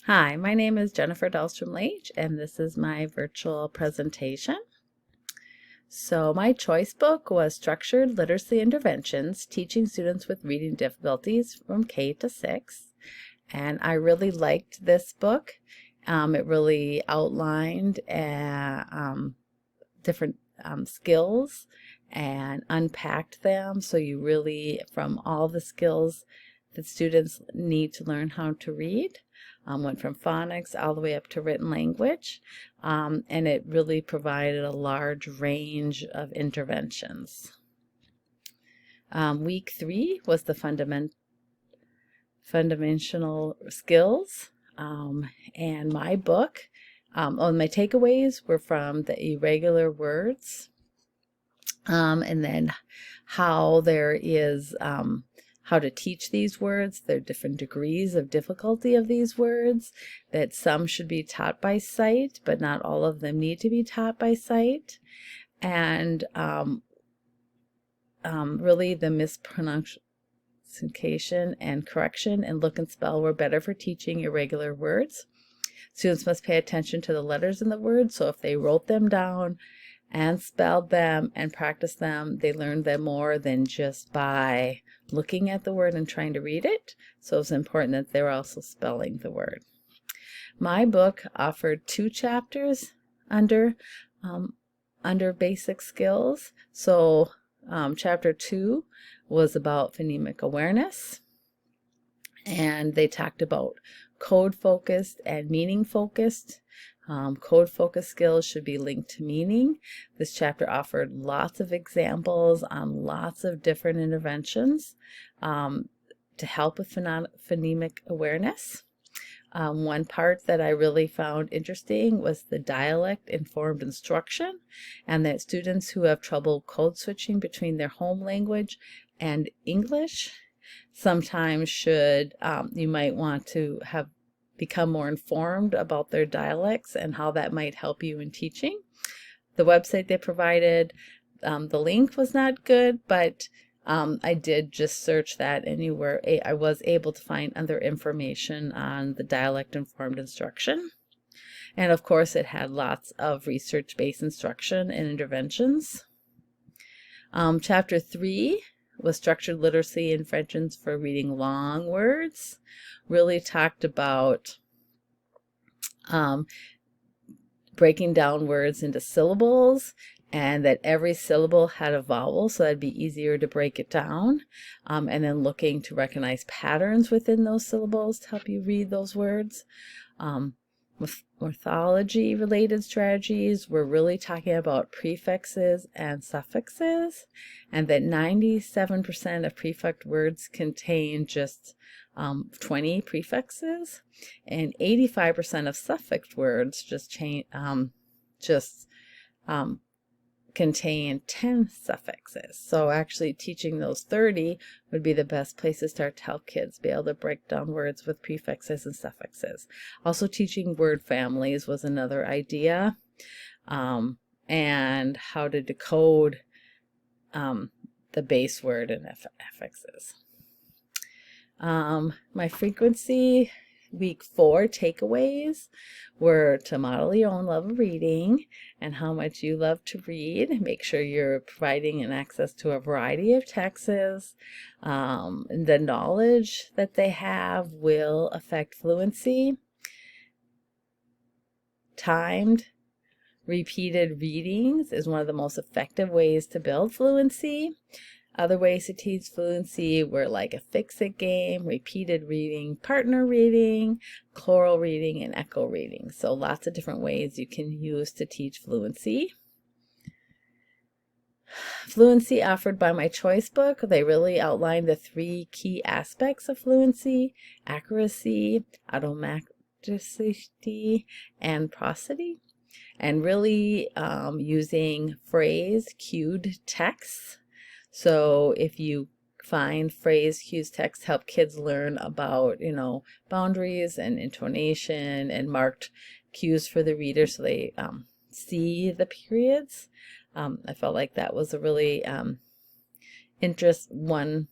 Hi, my name is Jennifer Dahlstrom-Lage, and this is my virtual presentation. So my choice book was Structured Literacy Interventions, Teaching Students with Reading Difficulties from K to 6. And I really liked this book. It really outlined different skills and unpacked them. So you really, from all the skills that students need to learn how to read, went from phonics all the way up to written language, and it really provided a large range of interventions. Week 3 was the fundamental skills, and my book, my takeaways were from the irregular words, and then how there is how to teach these words. There are different degrees of difficulty of these words, that some should be taught by sight, but not all of them need to be taught by sight. And really the mispronunciation and correction and look and spell were better for teaching irregular words. Students must pay attention to the letters in the words, so if they wrote them down and spelled them and practiced them, they learned them more than just by looking at the word and trying to read it. So it's important that they're also spelling the word. My book offered 2 chapters under basic skills. So chapter 2 was about phonemic awareness, and they talked about code-focused and meaning-focused. Code-focused skills should be linked to meaning. This chapter offered lots of examples on lots of different interventions to help with phonemic awareness. One part that I really found interesting was the dialect-informed instruction, and that students who have trouble code switching between their home language and English sometimes should, you might want to have become more informed about their dialects and how that might help you in teaching. The website they provided, the link was not good, but I did just search that, and I was able to find other information on the dialect-informed instruction. And of course, it had lots of research-based instruction and interventions. Chapter 3 was Structured Literacy Interventions for Reading Long Words. Really talked about breaking down words into syllables, and that every syllable had a vowel, so that'd be easier to break it down, and then looking to recognize patterns within those syllables to help you read those words. With morphology related strategies, we're really talking about prefixes and suffixes, and that 97% of prefix words contain just 20 prefixes, and 85% of suffix words contain 10 suffixes. So actually teaching those 30 would be the best place to start to help kids be able to break down words with prefixes and suffixes. Also teaching word families was another idea, and how to decode the base word and affixes. My frequency week 4 takeaways were to model your own love of reading and how much you love to read. Make sure you're providing an access to a variety of texts. The knowledge that they have will affect fluency. Timed repeated readings is one of the most effective ways to build fluency. Other ways to teach fluency were like a fix-it game, repeated reading, partner reading, choral reading, and echo reading. So lots of different ways you can use to teach fluency. Fluency offered by my choice book, they really outlined the 3 key aspects of fluency: accuracy, automaticity, and prosody. And really using phrase-cued texts. So if you find phrase cues text help kids learn about, boundaries and intonation and marked cues for the reader so they see the periods. I felt like that was a really one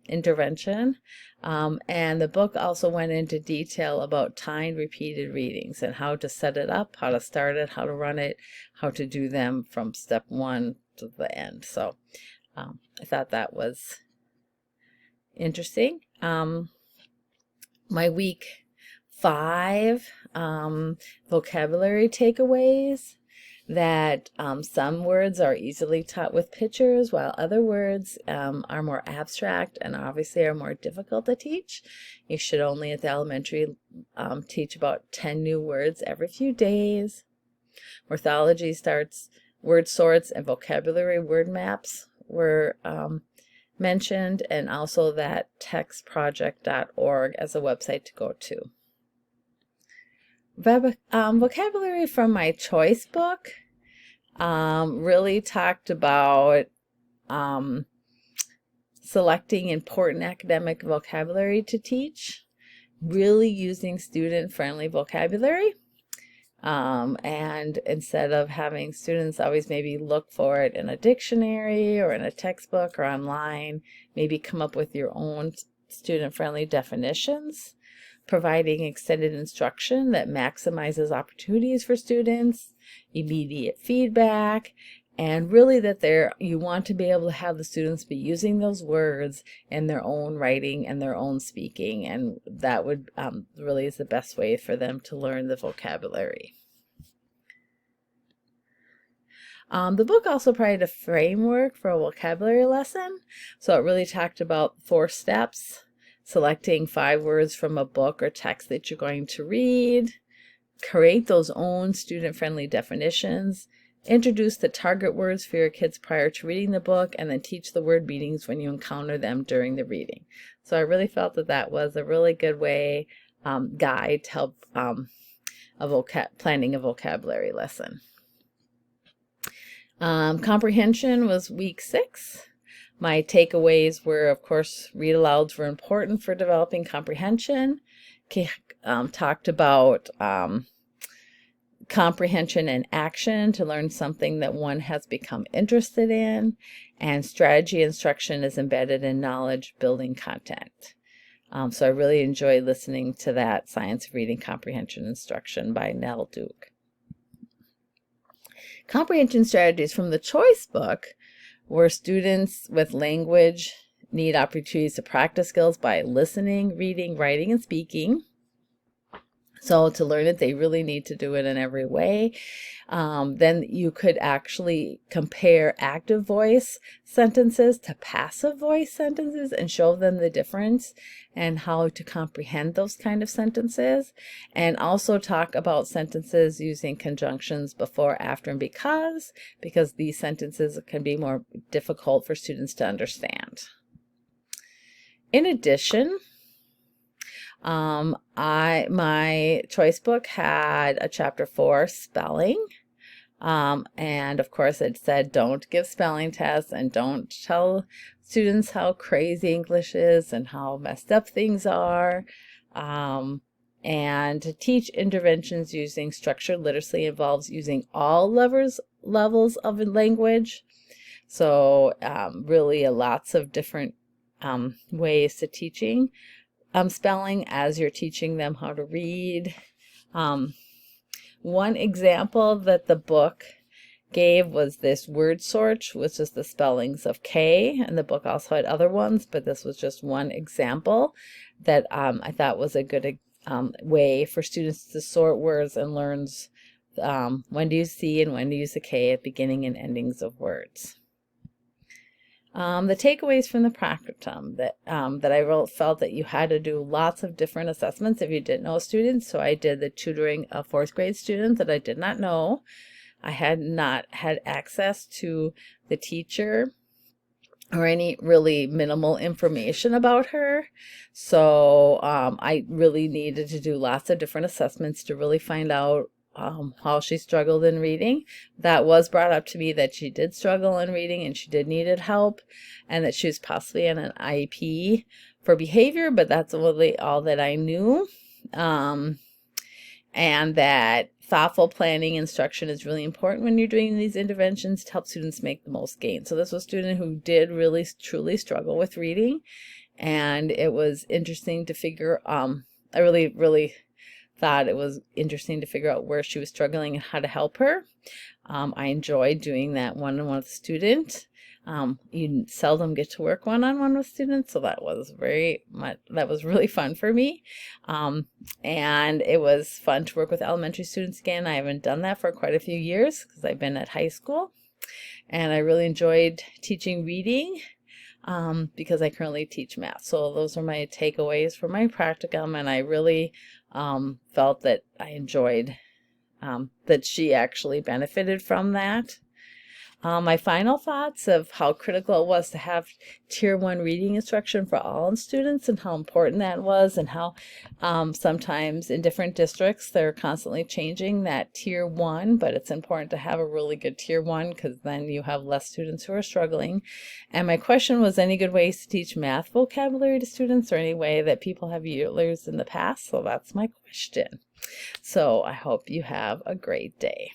intervention. And the book also went into detail about timed repeated readings and how to set it up, how to start it, how to run it, how to do them from step 1 to the end. So I thought that was interesting. My week 5 vocabulary takeaways, that some words are easily taught with pictures, while other words are more abstract and obviously are more difficult to teach. You should only at the elementary teach about 10 new words every few days. Morphology starts, word sorts and vocabulary word maps were mentioned, and also that textproject.org as a website to go to. Vocabulary from my choice book really talked about selecting important academic vocabulary to teach, really using student-friendly vocabulary, and instead of having students always maybe look for it in a dictionary or in a textbook or online, maybe come up with your own student-friendly definitions, providing extended instruction that maximizes opportunities for students, immediate feedback, and really that you want to be able to have the students be using those words in their own writing and their own speaking, and that would really is the best way for them to learn the vocabulary. The book also provided a framework for a vocabulary lesson, so it really talked about 4 steps: selecting 5 words from a book or text that you're going to read, create those own student-friendly definitions, introduce the target words for your kids prior to reading the book, and then teach the word meanings when you encounter them during the reading. So I really felt that that was a really good way, guide to help planning a vocabulary lesson. Comprehension was week 6. My takeaways were, of course, read alouds were important for developing comprehension. Talked about comprehension and action to learn something that one has become interested in, and strategy instruction is embedded in knowledge building content. So I really enjoyed listening to that Science of Reading Comprehension Instruction by Nell Duke. Comprehension strategies from the choice book where students with language need opportunities to practice skills by listening, reading, writing, and speaking. So to learn it, they really need to do it in every way. Then you could actually compare active voice sentences to passive voice sentences and show them the difference and how to comprehend those kind of sentences. And also talk about sentences using conjunctions before, after, and because these sentences can be more difficult for students to understand. In addition, my choice book had a chapter 4 spelling, and of course it said don't give spelling tests and don't tell students how crazy English is and how messed up things are, and to teach interventions using structured literacy involves using all levels of language, so really lots of different ways to teaching spelling as you're teaching them how to read. One example that the book gave was this word sort, which is the spellings of K, and the book also had other ones, but this was just one example that I thought was a good way for students to sort words and learns when to use C and when to use the K at beginning and endings of words. The takeaways from the practicum that I felt that you had to do lots of different assessments if you didn't know students. So I did the tutoring of 4th grade students that I did not know. I had not had access to the teacher or any really minimal information about her. So I really needed to do lots of different assessments to really find out how she struggled in reading. That was brought up to me that she did struggle in reading and she did needed help, and that she was possibly in an IEP for behavior, but that's really all that I knew. And that thoughtful planning instruction is really important when you're doing these interventions to help students make the most gain. So this was a student who did really truly struggle with reading, And it was interesting to figure, I really thought it was interesting to figure out where she was struggling and how to help her. I enjoyed doing that one-on-one with a student. You seldom get to work one-on-one with students, so that was really fun for me. And it was fun to work with elementary students again. I haven't done that for quite a few years because I've been at high school. And I really enjoyed teaching reading because I currently teach math. So those are my takeaways for my practicum, and I really felt that I enjoyed that she actually benefited from that. My final thoughts of how critical it was to have Tier 1 reading instruction for all students and how important that was, and how sometimes in different districts they're constantly changing that Tier 1, but it's important to have a really good Tier 1 because then you have less students who are struggling. And my question was, any good ways to teach math vocabulary to students, or any way that people have used in the past? So that's my question. So I hope you have a great day.